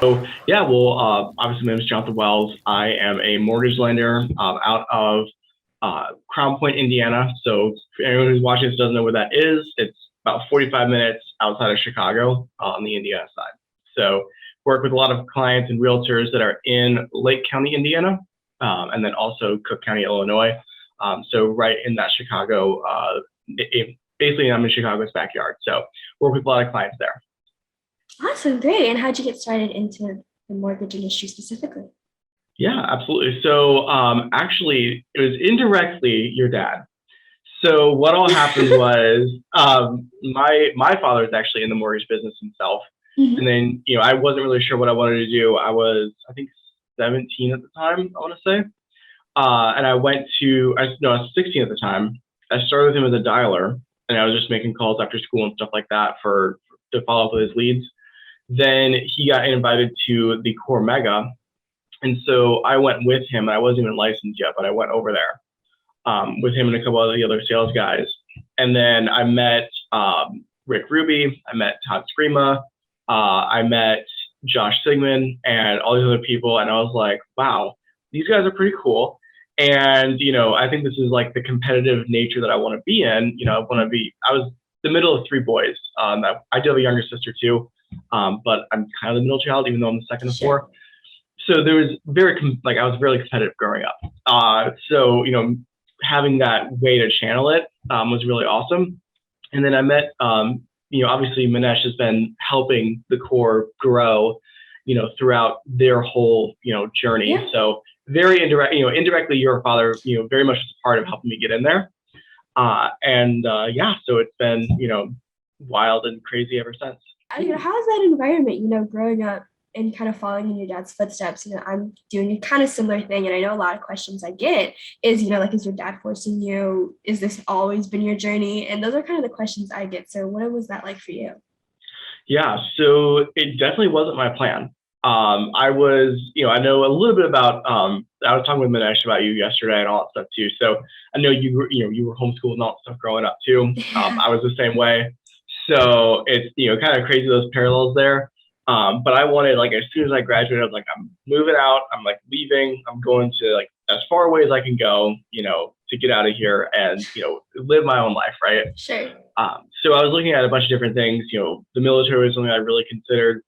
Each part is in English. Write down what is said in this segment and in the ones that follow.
Yeah, well, obviously, my name is Jonathan Wells. I am a mortgage lender out of Crown Point, Indiana. So, for anyone who's watching this doesn't know where that is, it's about 45 minutes outside of Chicago on the Indiana side. So, work with a lot of clients and realtors that are in Lake County, Indiana, and then also Cook County, Illinois. So, right in that Chicago, basically, I'm in Chicago's backyard. So, work with a lot of clients there. Awesome, great. And how'd you get started into the mortgage industry specifically? Yeah, absolutely. So actually, it was indirectly your dad. So what all happened was my father is actually in the mortgage business himself, and Mhm. then I wasn't really sure what I wanted to do. I was I think 17 at the time, I want to say, and I went to I no I was 16 at the time. I started with him as a dialer, and I was just making calls after school and stuff like that for to follow up with his leads. Then he got invited to the Core Mega, and so I went with him. I wasn't even licensed yet, but I went over there with him and a couple of the other sales guys. And then I met Rick Ruby. I met Todd Screama. I met Josh Sigmund and all these other people. And I was like, wow, these guys are pretty cool. And, I think this is like the competitive nature that I want to be in. I was the middle of three boys. I do have a younger sister too, but I'm kind of the middle child, even though I'm the second of Sure. four. So there was I was very competitive growing up. So having that way to channel it was really awesome. And then I met obviously Manesh has been helping the core grow throughout their whole journey. Yeah, So very indirect, indirectly your father very much was a part of helping me get in there. And yeah, so it's been wild and crazy ever since. how's that environment, growing up and kind of following in your dad's footsteps? I'm doing a kind of similar thing. And I know a lot of questions I get is, like, is your dad forcing you? Is this always been your journey? And those are kind of the questions I get. So what was that like for you? Yeah, so it definitely wasn't my plan. I was, I know a little bit about. I was talking with Manesh about you yesterday and all that stuff too. So I know you were homeschooled and all that stuff growing up too. I was the same way. So it's kind of crazy those parallels there. But I wanted like as soon as I graduated, I was like, I'm moving out. I'm like leaving. I'm going to like as far away as I can go. To get out of here and live my own life, right? Sure. So I was looking at a bunch of different things. The military was something I really considered.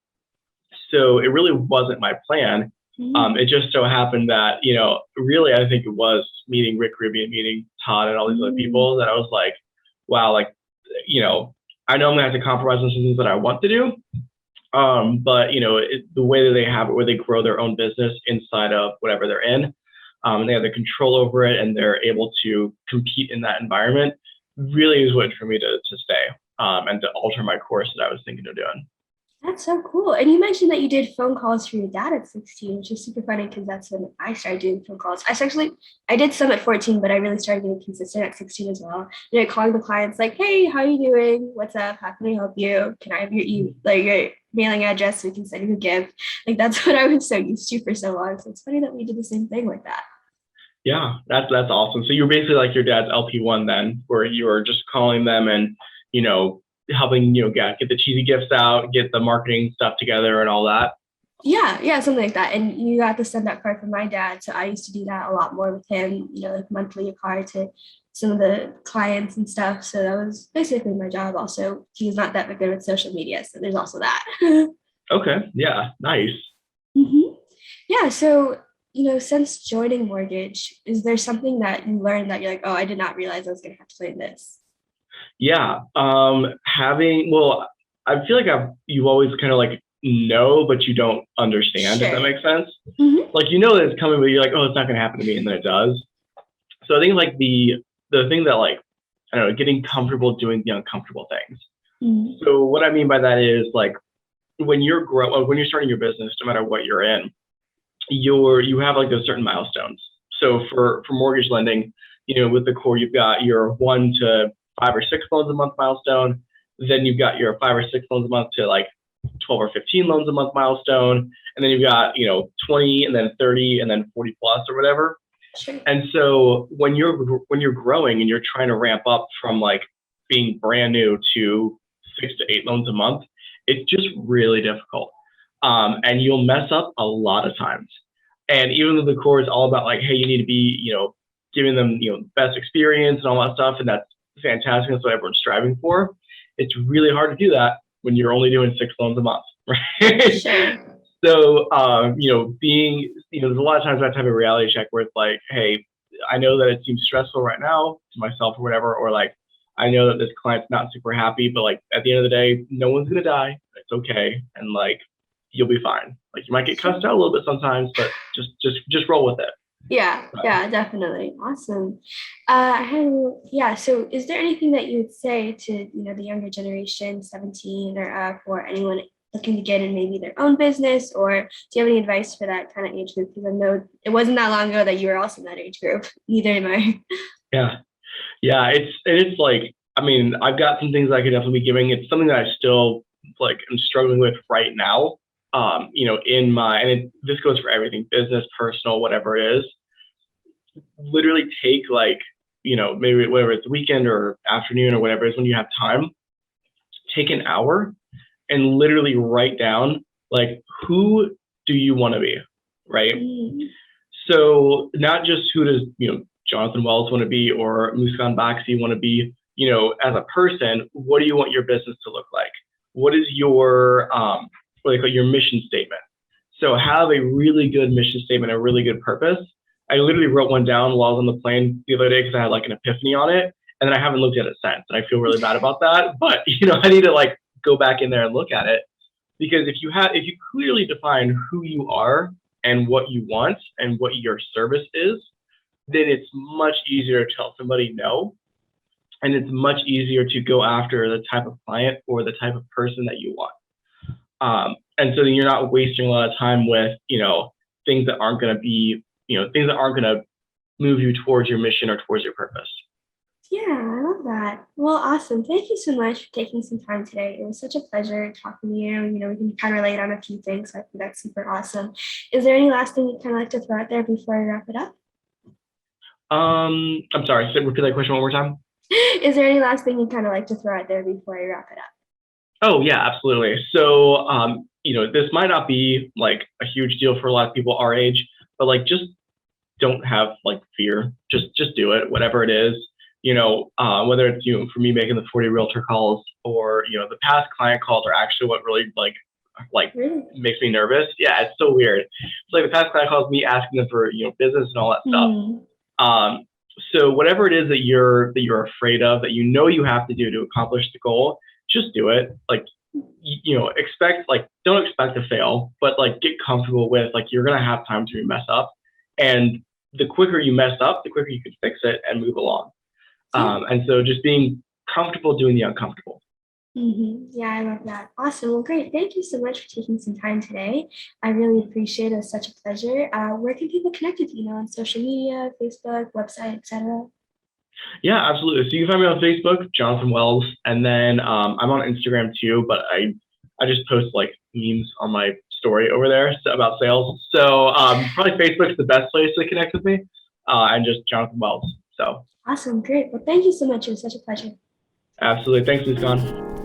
So it really wasn't my plan. Mhm. It just so happened that, really, I think it was meeting Rick Ruby and meeting Todd and all these other Mhm. people that I was like, wow, like, you know, I know I'm gonna have to compromise on some things that I want to do. But the way that they have it, where they grow their own business inside of whatever they're in, and they have the control over it, and they're able to compete in that environment, really is what for me to stay and to alter my course that I was thinking of doing. That's so cool. And you mentioned that you did phone calls for your dad at 16, which is super funny because that's when I started doing phone calls. I did some at 14, but I really started getting consistent at 16 as well. Calling the clients like, hey, how are you doing? What's up? How can I help you? Can I have your mailing address so we can send you a gift? Like that's what I was so used to for so long. So it's funny that we did the same thing like that. Yeah, that's awesome. So you're basically like your dad's LP1 then, where you were just calling them and you know helping get the cheesy gifts out, get the marketing stuff together, and all that. Yeah, yeah, something like that. And you got to send that card from my dad. So I used to do that a lot more with him, like monthly a card to some of the clients and stuff. So that was basically my job. Also, he's not that good with social media. So there's also that. Okay, yeah, nice. Mhm. Yeah. So, since joining mortgage, is there something that you learned that you're like, oh, I did not realize I was going to have to learn this? Yeah, having well, I feel like you always kind of like know, but you don't understand if that Sure. makes sense. Hmm. Like that it's coming, but you're like, oh, it's not going to happen to me, and then it does. So I think like the thing that like I don't know, getting comfortable doing the uncomfortable things. Hmm. So what I mean by that is like when you're starting your business, no matter what you're in, you have like those certain milestones. So for mortgage lending, with the core, you've got your 1 to 5 or 6 loans a month milestone. Then you've got your 5 or 6 loans a month to like 12 or 15 loans a month milestone. And then you've got 20 and then 30 and then 40 plus or whatever. Sure. And so when you're growing and you're trying to ramp up from like being brand new to 6 to 8 loans a month, it's just really difficult. And you'll mess up a lot of times. And even though the core is all about like, hey, you need to be, giving them, best experience and all that stuff, and that's fantastic. That's what everyone's striving for. It's really hard to do that when you're only doing 6 loans a month, right? Sure. So, there's a lot of times I have to have a reality check where it's like, hey, I know that it seems stressful right now to myself or whatever, or like, I know that this client's not super happy, but like at the end of the day, no one's gonna die. It's okay, and like you'll be fine. Like you might get cussed out a little bit sometimes, but just roll with it. Yeah, definitely. Awesome. Yeah, so is there anything that you would say to, the younger generation, 17 or up, or anyone looking to get in maybe their own business, or do you have any advice for that kind of age group? Because I know it wasn't that long ago that you were also in that age group. Neither am I. Yeah, yeah. It's like, I mean, I've got some things I could definitely be giving. It's something that I still like am struggling with right now. This goes for everything, business, personal, whatever it is. Literally take like, maybe whether it's weekend or afternoon or whatever it is, when you have time, take an hour and literally write down like, who do you want to be, right? So not just who does, Jonathan Wells want to be, or Muskan Baxi want to be, as a person. What do you want your business to look like? What is your what they call your mission statement? So have a really good mission statement, a really good purpose. I literally wrote one down while I was on the plane the other day because I had like an epiphany on it, and then I haven't looked at it since, and I feel really bad about that. But I need to like go back in there and look at it, because if you clearly define who you are and what you want and what your service is, then it's much easier to tell somebody no, and it's much easier to go after the type of client or the type of person that you want. And so then you're not wasting a lot of time with things that aren't going to be things that aren't going to move you towards your mission or towards your purpose. Yeah, I love that. Well, awesome. Thank you so much for taking some time today. It was such a pleasure talking to you. We can kind of relate on a few things. So I think that's super awesome. Is there any last thing you'd kind of like to throw out there before I wrap it up? I'm sorry, so repeat that question one more time. Is there any last thing you'd kind of like to throw out there before I wrap it up? Oh yeah, absolutely. So, this might not be like a huge deal for a lot of people our age, but like just don't have like fear. Just do it, whatever it is. Whether it's for me making the 40 realtor calls, or the past client calls are actually what really like Really? makes me nervous. Yeah, it's so weird. It's like the past client calls, me asking them for business and all that stuff. So whatever it is that you're afraid of, that you have to do to accomplish the goal, just do it. Like don't expect to fail, but like get comfortable with like you're gonna have time to mess up, and the quicker you mess up, the quicker you can fix it and move along. And so just being comfortable doing the uncomfortable. Yeah, I love that. Awesome. Well, great. Thank you so much for taking some time today. I really appreciate it. It was such a pleasure. Where can people connect with you, on social media, Facebook, website, etc.? Yeah, absolutely. So you can find me on Facebook, Jonathan Wells, and then I'm on Instagram too, but I just post like memes on my story over there about sales. So probably Facebook's the best place to connect with me, and just Jonathan Wells. So Awesome. Great. Well, thank you so much. It was such a pleasure. absolutely. Thanks, Muskan.